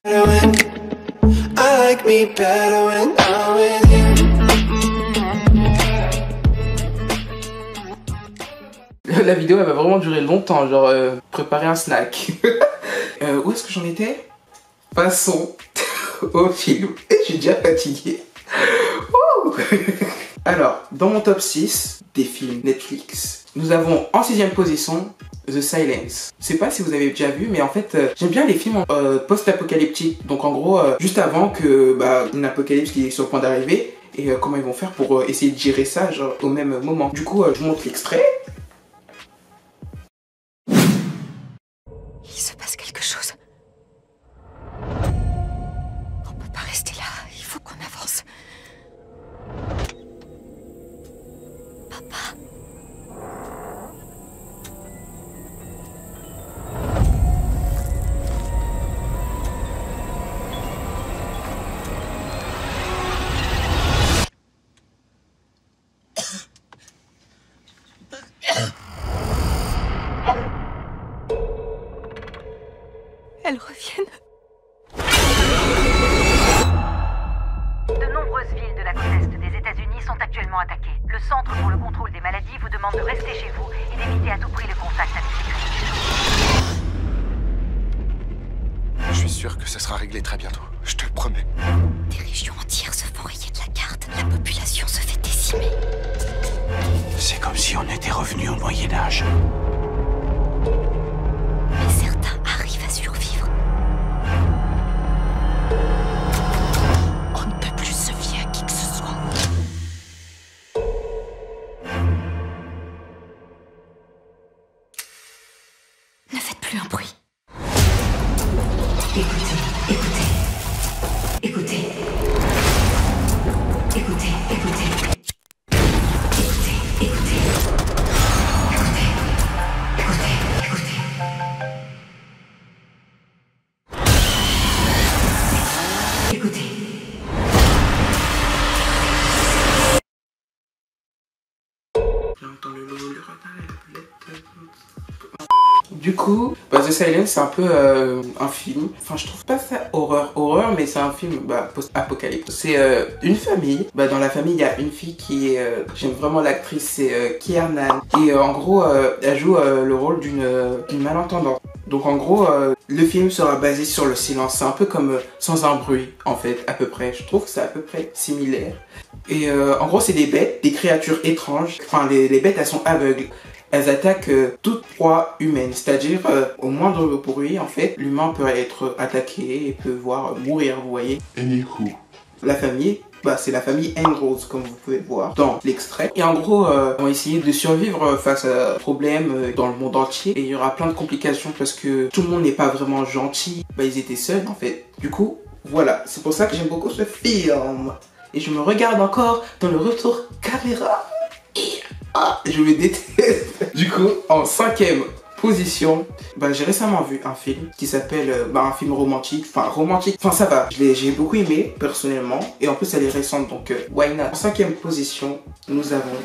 La vidéo elle va vraiment durer longtemps, genre préparer un snack. Où est-ce que j'en étais? Passons au film. Et je suis déjà fatigué. Alors, dans mon top 6 des films Netflix, nous avons en 6ème position The Silence. Je sais pas si vous avez déjà vu, mais en fait, j'aime bien les films post-apocalyptiques. Donc en gros, juste avant que une apocalypse qui est sur le point d'arriver, et comment ils vont faire pour essayer de gérer ça genre, au même moment. Du coup, je vous montre l'extrait. Il se passe quelque chose. On peut pas rester là, il faut qu'on avance. Papa. Elles reviennent. De nombreuses villes de la côte est des États-Unis sont actuellement attaquées. Le Centre pour le contrôle des maladies vous demande de rester chez vous et d'éviter à tout prix le contact avec les créatures. Je suis sûr que ça sera réglé très bientôt. Je te le promets. Des régions entières se font rayer de la carte. La population se fait décimer. C'est comme si on était revenu au Moyen-Âge. Mais certains arrivent à survivre. On ne peut plus se fier à qui que ce soit. Ne faites plus un bruit. Écoutez, écoutez. Écoutez. Écoutez, écoutez. Écoutez, écoutez. Écoutez. Écoutez, écoutez. Écoutez. J'entends le lot, le retard et la boulette. Du coup, The Silence c'est un peu un film. Enfin, je trouve pas ça horreur, mais c'est un film post-apocalypse. C'est une famille. Dans la famille, il y a une fille qui est. J'aime vraiment l'actrice, c'est Kiernan. Et en gros, elle joue le rôle d'une malentendante. Donc en gros, le film sera basé sur le silence. C'est un peu comme Sans un bruit, en fait, à peu près. Je trouve que c'est à peu près similaire. Et en gros, c'est des bêtes, des créatures étranges. Enfin, les bêtes, elles sont aveugles. Elles attaquent toute proie humaine, c'est-à-dire au moindre bruit, en fait, l'humain peut être attaqué et peut voir mourir, vous voyez. Et du coup, la famille, c'est la famille Andrews, comme vous pouvez voir dans l'extrait. Et en gros, on va essayer de survivre face à problèmes dans le monde entier. Et il y aura plein de complications parce que tout le monde n'est pas vraiment gentil. Ils étaient seuls, en fait. Du coup, voilà, c'est pour ça que j'aime beaucoup ce film. Et je me regarde encore dans le retour caméra. Je me déteste. Du coup, en 5ème position, j'ai récemment vu un film qui s'appelle un film romantique. Enfin ça va, j'ai beaucoup aimé personnellement. Et en plus elle est récente, donc why not. En 5ème position, nous avons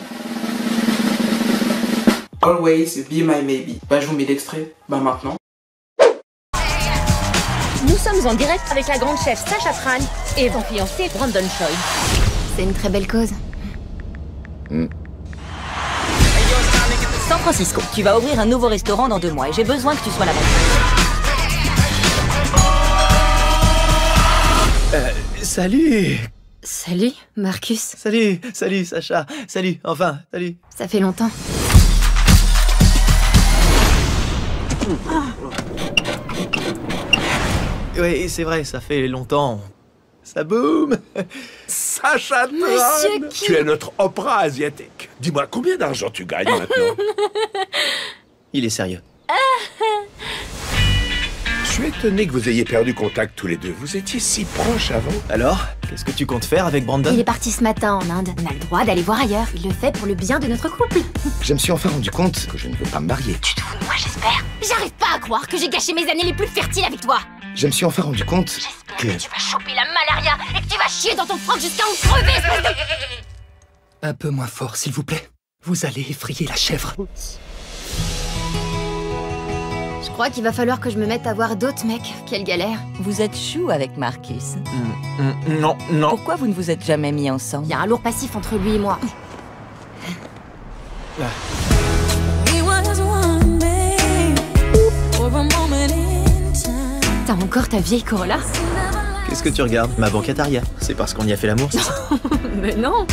Always Be My Maybe. Je vous mets l'extrait maintenant. Nous sommes en direct avec la grande chef Sacha Fran et son fiancé Brandon Choi. C'est une très belle cause. San Francisco, tu vas ouvrir un nouveau restaurant dans 2 mois et j'ai besoin que tu sois là-bas. Salut! Salut, Marcus. Salut, Sacha. Salut, salut. Ça fait longtemps. Oui, c'est vrai, ça fait longtemps. Ça boum! Sacha Tran, Monsieur qui... tu es notre Oprah asiatique. Dis-moi, combien d'argent tu gagnes maintenant? Il est sérieux. Je suis étonné que vous ayez perdu contact tous les deux. Vous étiez si proches avant. Alors, qu'est-ce que tu comptes faire avec Brandon? Il est parti ce matin en Inde. On a le droit d'aller voir ailleurs. Il le fait pour le bien de notre couple. je me suis enfin rendu compte que je ne veux pas me marier. Tu te fous de moi, j'espère. J'arrive pas à croire que j'ai gâché mes années les plus fertiles avec toi. Je me suis enfin rendu compte J'espère que tu vas choper la malaria et que tu vas chier dans ton froc jusqu'à en crever, espèce de... Un peu moins fort, s'il vous plaît. Vous allez effrayer la chèvre. Je Je crois qu'il va falloir que je me mette à voir d'autres mecs. Quelle galère. Vous êtes chou avec Marcus. Non, non. Pourquoi vous ne vous êtes jamais mis ensemble? Il y a un lourd passif entre lui et moi. T'as encore ta vieille Corolla? Qu'est-ce que tu regardes? Ma banquette arrière. C'est parce qu'on y a fait l'amour, c'est ça? Mais non.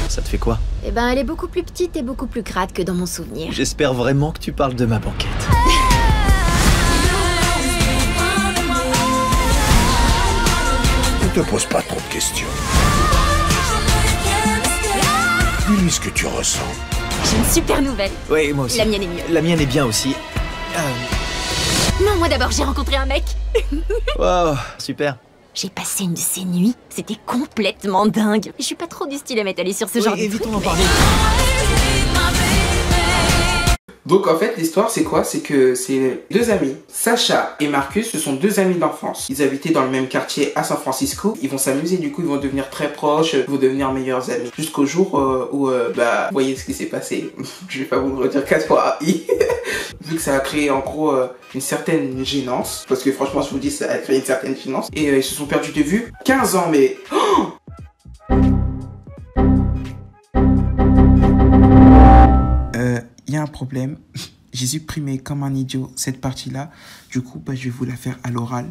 Ça te fait quoi? Eh ben, elle est beaucoup plus petite et beaucoup plus crade que dans mon souvenir. J'espère vraiment que tu parles de ma banquette. Ne te pose pas trop de questions. Dis-lui ce que tu ressens. J'ai une super nouvelle. Oui, moi aussi. La mienne est mieux. La mienne est bien aussi. Non, moi d'abord, j'ai rencontré un mec. Wow, super. J'ai passé une de ces nuits. C'était complètement dingue. Je suis pas trop du style à m'étaler sur ce genre de truc. Évitons d'en parler. Donc en fait l'histoire c'est quoi? C'est que c'est deux amis, Sacha et Marcus, ce sont deux amis d'enfance. Ils habitaient dans le même quartier à San Francisco. Ils vont s'amuser, du coup ils vont devenir très proches, ils vont devenir meilleurs amis. Jusqu'au jour où vous voyez ce qui s'est passé. Je vais pas vous le redire 4 fois. Vu que ça a créé en gros une certaine gênance, parce que franchement je vous dis ça a créé une certaine gênance. Et ils se sont perdus de vue 15 ans mais... Il y a un problème, j'ai supprimé comme un idiot cette partie-là, du coup je vais vous la faire à l'oral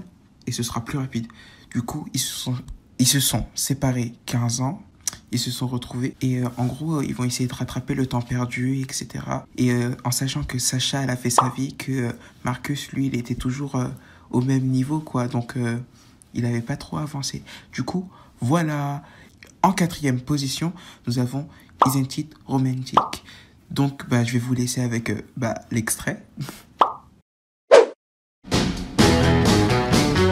et ce sera plus rapide. Du coup ils se sont séparés 15 ans, ils se sont retrouvés et en gros ils vont essayer de rattraper le temps perdu, etc. Et en sachant que Sacha elle a fait sa vie, que Marcus lui il était toujours au même niveau quoi, donc il n'avait pas trop avancé. Du coup voilà, en 4e position nous avons Isn't It Romantic. Donc, je vais vous laisser avec l'extrait.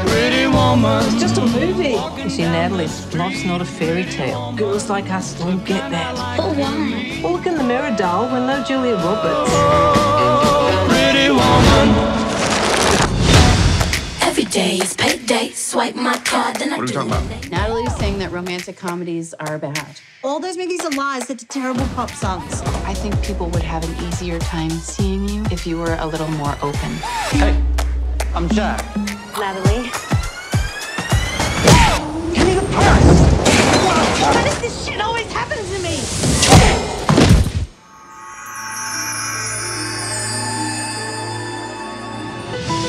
It's just a movie. You see, Natalie, life's not a fairy tale. Girls like us don't get that. Oh, why? Well, look in the mirror, doll. We're no Julia Roberts. Pretty woman. Every day is payday. Swipe my card, then I do. What are we talking about? Natalie's saying that romantic comedies are bad. All those movies are lies. They're terrible pop songs. I think people would have an easier time seeing you if you were a little more open. Hey, I'm Jack. Natalie. Give me the purse! Why does this shit always happen to me?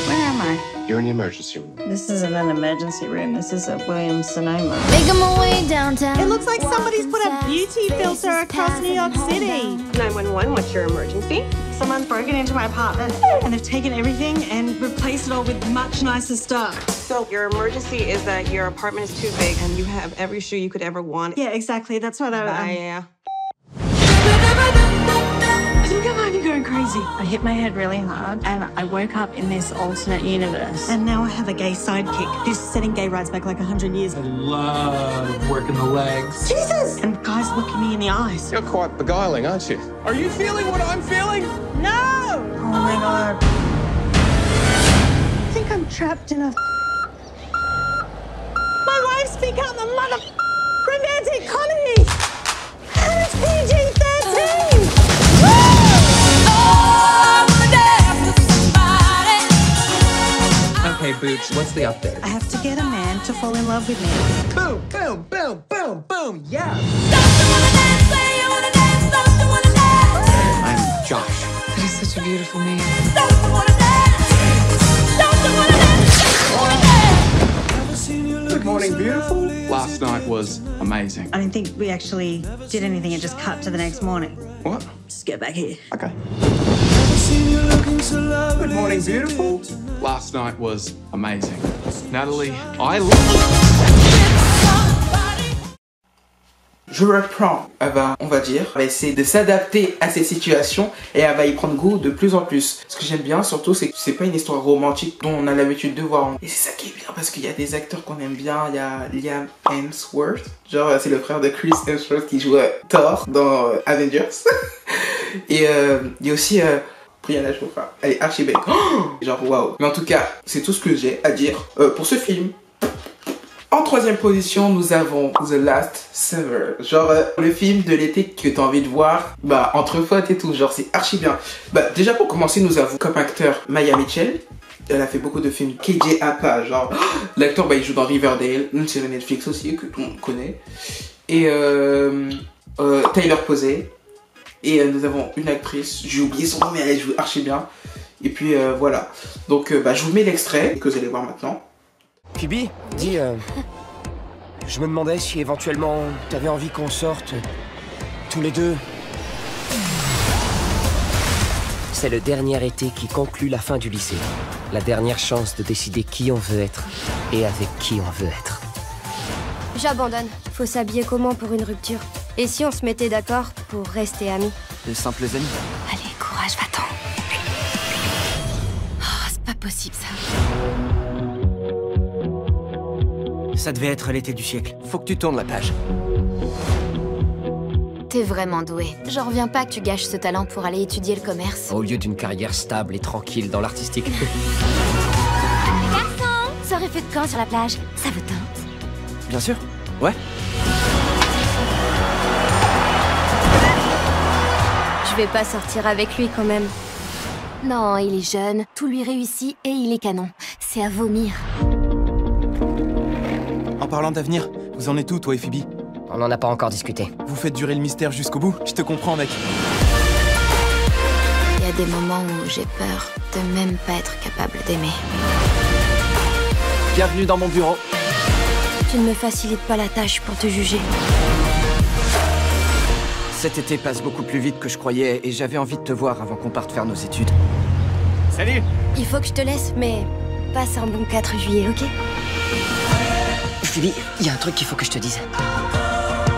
Where am I? You're in the emergency room. This isn't an emergency room. This is a Williams-Sonoma. Making my way downtown. It looks like somebody's put a beauty filter across New York City. 911, what's your emergency? Someone's broken into my apartment and they've taken everything and replaced it all with much nicer stuff. So your emergency is that your apartment is too big and you have every shoe you could ever want. Yeah, exactly. That's what Yeah. I think I might be going crazy. I hit my head really hard and I woke up in this alternate universe. And now I have a gay sidekick who's setting gay rights back like 100 years. I love working the legs. Jesus! And guys look at me in the eyes. You're quite beguiling, aren't you? Are you feeling what I'm feeling? No! Oh my God. I think I'm trapped in a... My life's become a mother... romantic comedy! And it's PG-13! Okay, Boots, what's the update? I have to get a man to fall in love with me. Boom, boom, boom, boom, boom, yeah! I'm Josh. That is such a beautiful name. Good morning, beautiful. Last night was amazing. I don't think we actually did anything. It just cut to the next morning. What? Just get back here. Okay. Good morning, beautiful. Last night was amazing. Natalie, I Je reprends. Elle va, on va dire, elle va essayer de s'adapter à ces situations et elle va y prendre goût de plus en plus. Ce que j'aime bien surtout, c'est que c'est pas une histoire romantique dont on a l'habitude de voir. Et c'est ça qui est bien parce qu'il y a des acteurs qu'on aime bien. Il y a Liam Hemsworth, genre c'est le frère de Chris Hemsworth qui joue Thor dans Avengers. Et il y a aussi Brianna Chauffard. Elle est archi belle. Oh, genre waouh. Mais en tout cas, c'est tout ce que j'ai à dire pour ce film. En troisième position, nous avons The Last Summer. Genre, le film de l'été que t'as envie de voir, bah, entre potes et tout. Genre, c'est archi bien. Bah, déjà, pour commencer, nous avons comme acteur Maya Mitchell. Elle a fait beaucoup de films. KJ Apa, genre, l'acteur, bah, il joue dans Riverdale, une série Netflix aussi, que tout le monde connaît. Et Tyler Posey. Et nous avons une actrice, j'ai oublié son nom, mais elle joue archi bien. Et puis, voilà. Donc, bah, je vous mets l'extrait que vous allez voir maintenant. Phoebe, dis, je me demandais si éventuellement t'avais envie qu'on sorte tous les deux. C'est le dernier été qui conclut la fin du lycée. La dernière chance de décider qui on veut être et avec qui on veut être. J'abandonne. Faut s'habiller comment pour une rupture? Et si on se mettait d'accord pour rester amis? De simples amis. Allez, courage, va-t'en. Oh, c'est pas possible ça. Ça devait être l'été du siècle. Faut que tu tournes la page. T'es vraiment doué. J'en reviens pas que tu gâches ce talent pour aller étudier le commerce. Au lieu d'une carrière stable et tranquille dans l'artistique. Garçon, soirée feu de camp sur la plage, ça vous tente? Bien sûr, ouais. Je vais pas sortir avec lui quand même. Non, il est jeune, tout lui réussit et il est canon. C'est à vomir. En parlant d'avenir, vous en êtes où, toi et Phoebe? On n'en a pas encore discuté. Vous faites durer le mystère jusqu'au bout? Je te comprends, mec. Il y a des moments où j'ai peur de même pas être capable d'aimer. Bienvenue dans mon bureau. Tu ne me facilites pas la tâche pour te juger. Cet été passe beaucoup plus vite que je croyais et j'avais envie de te voir avant qu'on parte faire nos études. Salut! Il faut que je te laisse, mais passe un bon 4 juillet, ok? Phoebe, il y a un truc qu'il faut que je te dise.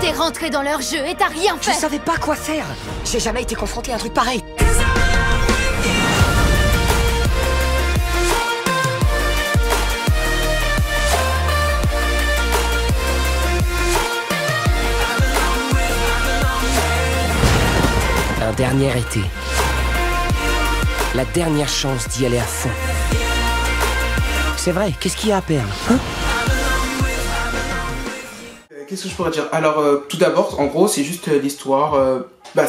T'es rentré dans leur jeu et t'as rien fait! Je savais pas quoi faire! J'ai jamais été confronté à un truc pareil! Un dernier été. La dernière chance d'y aller à fond. C'est vrai, qu'est-ce qu'il y a à perdre, hein? Qu'est-ce que je pourrais dire? Alors, tout d'abord, en gros, c'est juste l'histoire. Bah,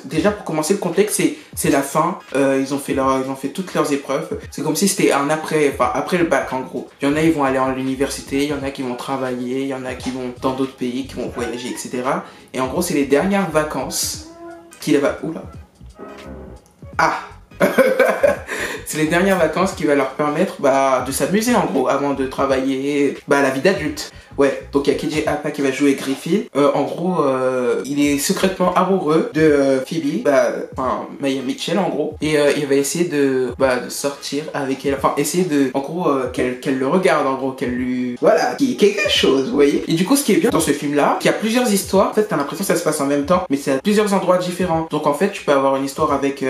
déjà, pour commencer, le contexte, c'est la fin. Ils ont fait toutes leurs épreuves. C'est comme si c'était après le bac, en gros. Il y en a, ils vont aller à l'université. Il y en a qui vont travailler. Il y en a qui vont dans d'autres pays, qui vont voyager, etc. Et en gros, c'est les dernières vacances qu'il va... Oula. Ah. C'est les dernières vacances qui va leur permettre de s'amuser, en gros, avant de travailler la vie d'adulte. Ouais, donc il y a KJ Apa qui va jouer Griffith. En gros, il est secrètement amoureux de Phoebe, Maya Mitchell en gros. Et il va essayer de sortir avec elle. Enfin, essayer de, en gros, qu'elle le regarde, en gros, qu'elle lui... Voilà, qu'il y ait quelque chose, vous voyez. Et du coup, ce qui est bien dans ce film-là, c'est qu'il y a plusieurs histoires. En fait, t'as l'impression que ça se passe en même temps, mais c'est à plusieurs endroits différents. Donc en fait, tu peux avoir une histoire avec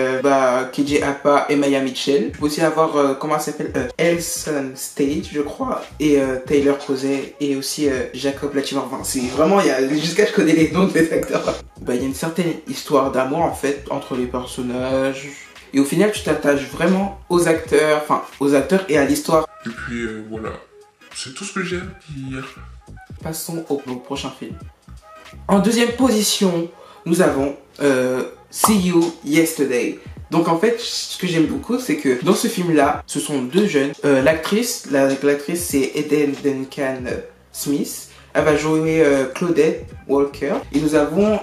KJ Apa et Maya Mitchell. Tu peux aussi avoir, comment elle s'appelle, Elson Stage, je crois, et Tyler Posey, et aussi Jacob Latimer. Enfin, c'est vraiment, jusqu'à je connais les noms des acteurs. Il y a une certaine histoire d'amour en fait entre les personnages. Et au final, tu t'attaches vraiment aux acteurs et à l'histoire. Et puis voilà, c'est tout ce que j'ai à dire. Passons au prochain film. En deuxième position, nous avons See You Yesterday. Donc en fait, ce que j'aime beaucoup, c'est que dans ce film-là, ce sont deux jeunes. L'actrice, c'est Eden Duncan Smith. Elle va jouer Claudette Walker. Et nous avons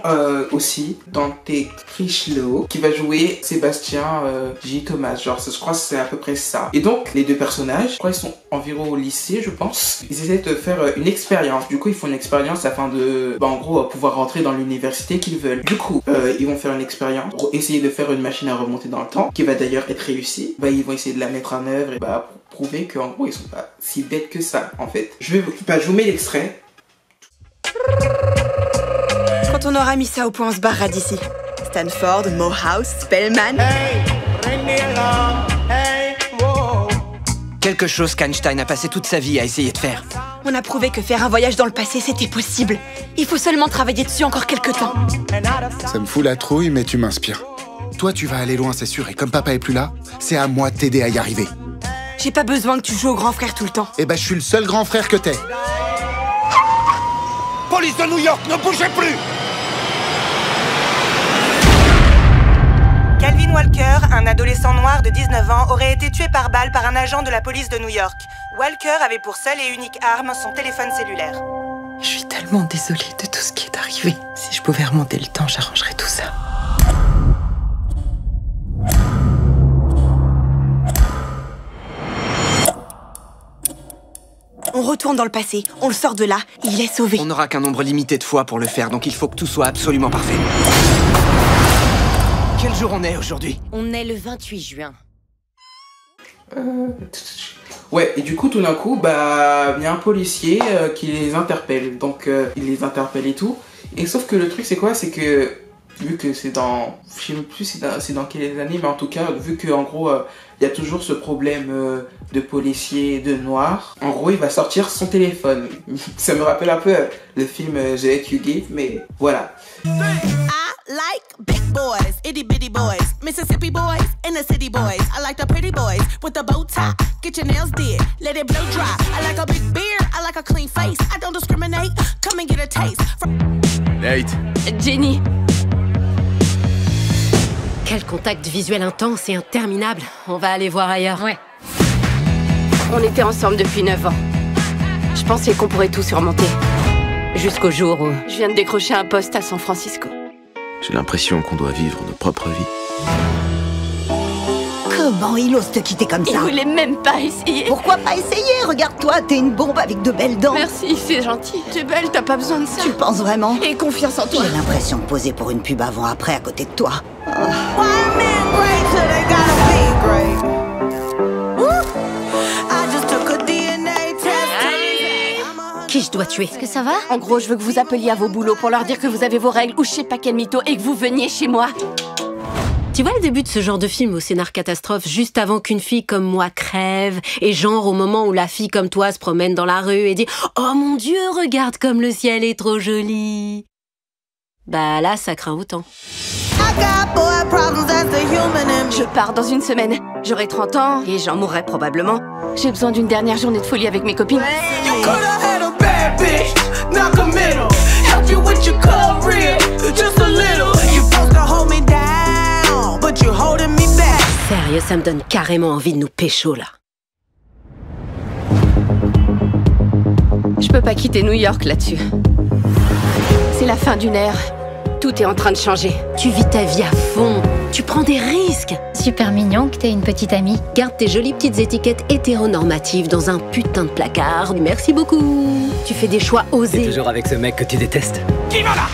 aussi Dante Crislow qui va jouer Sébastien J. Thomas. Genre, je crois que c'est à peu près ça. Et donc, les deux personnages, je crois qu'ils sont environ au lycée, je pense. Ils essaient de faire une expérience. Du coup, ils font une expérience afin de, en gros, pouvoir rentrer dans l'université qu'ils veulent. Du coup, ils vont faire une expérience pour essayer de faire une machine à remonter dans le temps, qui va d'ailleurs être réussie. Ils vont essayer de la mettre en œuvre et pour prouver qu'en gros, ils sont pas si bêtes que ça, en fait. Je vous mets l'extrait. Quand on aura mis ça au point, on se barrera d'ici. Stanford, Morehouse, Spellman... Quelque chose qu'Einstein a passé toute sa vie à essayer de faire. On a prouvé que faire un voyage dans le passé, c'était possible. Il faut seulement travailler dessus encore quelques temps. Ça me fout la trouille, mais tu m'inspires. Toi, tu vas aller loin, c'est sûr, et comme papa est plus là, c'est à moi de t'aider à y arriver. J'ai pas besoin que tu joues au grand frère tout le temps. Eh ben, je suis le seul grand frère que t'aies. police de New York, ne bougez plus! Calvin Walker, un adolescent noir de 19 ans, aurait été tué par balle par un agent de la police de New York. Walker avait pour seule et unique arme son téléphone cellulaire. Je suis tellement désolée de tout ce qui est arrivé. Si je pouvais remonter le temps, j'arrangerais tout ça. On retourne dans le passé, on le sort de là, il est sauvé. On n'aura qu'un nombre limité de fois pour le faire, donc il faut que tout soit absolument parfait. Quel jour on est aujourd'hui? On est le 28 juin. Ouais, et du coup, tout d'un coup, bah, il y a un policier qui les interpelle. Donc, il les interpelle et tout. Et sauf que le truc, c'est quoi? C'est que, vu que c'est dans... Je sais même plus c'est dans quelles années, mais en tout cas, vu que en gros, il y a toujours ce problème de policier de noir, en gros, il va sortir son téléphone. Ça me rappelle un peu le film The Hate You Give, mais voilà. Like big boys, itty bitty boys, Mississippi boys, and the city boys. I like the pretty boys with the bow tie. Get your nails did, let it blow dry. I like a big beard, I like a clean face. I don't discriminate, come and get a taste. Nate. Jenny. Quel contact visuel intense et interminable. On va aller voir ailleurs. Ouais. On était ensemble depuis 9 ans. Je pensais qu'on pourrait tout surmonter. Jusqu'au jour où je viens de décrocher un poste à San Francisco. J'ai l'impression qu'on doit vivre nos propres vies. Comment il ose te quitter comme ça? Il voulait même pas essayer. Pourquoi pas essayer? Regarde-toi, t'es une bombe avec de belles dents. Merci, c'est gentil. T'es belle, t'as pas besoin de ça. Tu penses vraiment? Et confiance en toi. J'ai l'impression de poser pour une pub avant-après à côté de toi. Qui je dois tuer? Est-ce que ça va? En gros, je veux que vous appeliez à vos boulots pour leur dire que vous avez vos règles ou je sais pas quel mytho et que vous veniez chez moi. Tu vois le début de ce genre de film au scénar catastrophe, juste avant qu'une fille comme moi crève, et genre au moment où la fille comme toi se promène dans la rue et dit « Oh mon Dieu, regarde comme le ciel est trop joli !» Bah là, ça craint autant. Je pars dans une semaine. J'aurai 30 ans et j'en mourrai probablement. J'ai besoin d'une dernière journée de folie avec mes copines. Sérieux, ça me donne carrément envie de nous pécho là. Je peux pas quitter New York là-dessus. C'est la fin d'une ère. Tout est en train de changer. Tu vis ta vie à fond. Tu prends des risques. Super mignon que t'aies une petite amie. Garde tes jolies petites étiquettes hétéronormatives dans un putain de placard. Merci beaucoup. Tu fais des choix osés. T'es toujours avec ce mec que tu détestes. Qui va là?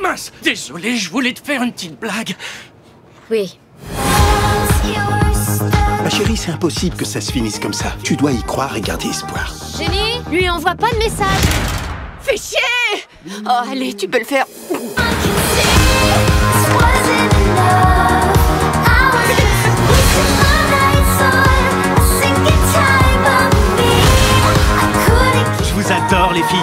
Mince, désolé, je voulais te faire une petite blague. Oui. Ma chérie, c'est impossible que ça se finisse comme ça. Tu dois y croire et garder espoir. Jenny, lui envoie pas de message. Fais chier! Oh, allez, tu peux le faire. Je vous adore, les filles.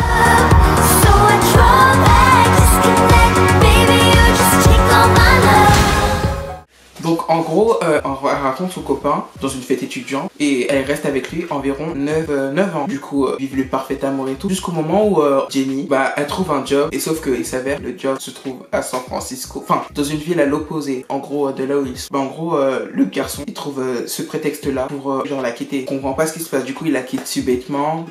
Donc en gros, elle rencontre son copain dans une fête étudiante et elle reste avec lui environ 9 ans. Du coup, vivent le parfait amour et tout. Jusqu'au moment où Jenny, bah, elle trouve un job. Et sauf qu'il s'avère le job se trouve à San Francisco. Enfin, dans une ville à l'opposé. En gros, de là où il se... Bah, en gros, le garçon, il trouve ce prétexte-là pour genre la quitter. Il comprend pas ce qui se passe. Du coup, il la quitte subitement.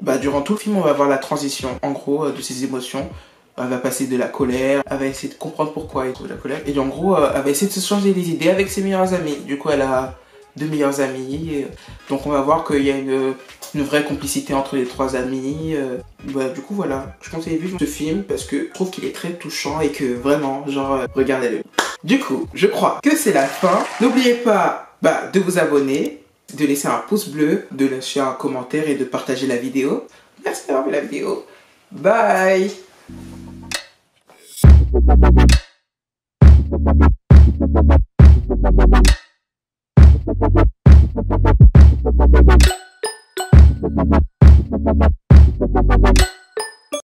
Bah, durant tout le film, on va voir la transition, en gros, de ses émotions. Elle va passer de la colère, elle va essayer de comprendre pourquoi elle trouve de la colère. Et en gros, elle va essayer de se changer les idées avec ses meilleurs amis. Du coup, elle a 2 meilleurs amis. Donc on va voir qu'il y a une vraie complicité entre les 3 amis. Bah, du coup, voilà. Je conseille vivre ce film parce que je trouve qu'il est très touchant et que vraiment, genre, regardez-le. Du coup, je crois que c'est la fin. N'oubliez pas de vous abonner, de laisser un pouce bleu, de lâcher un commentaire et de partager la vidéo. Merci d'avoir vu la vidéo. Bye!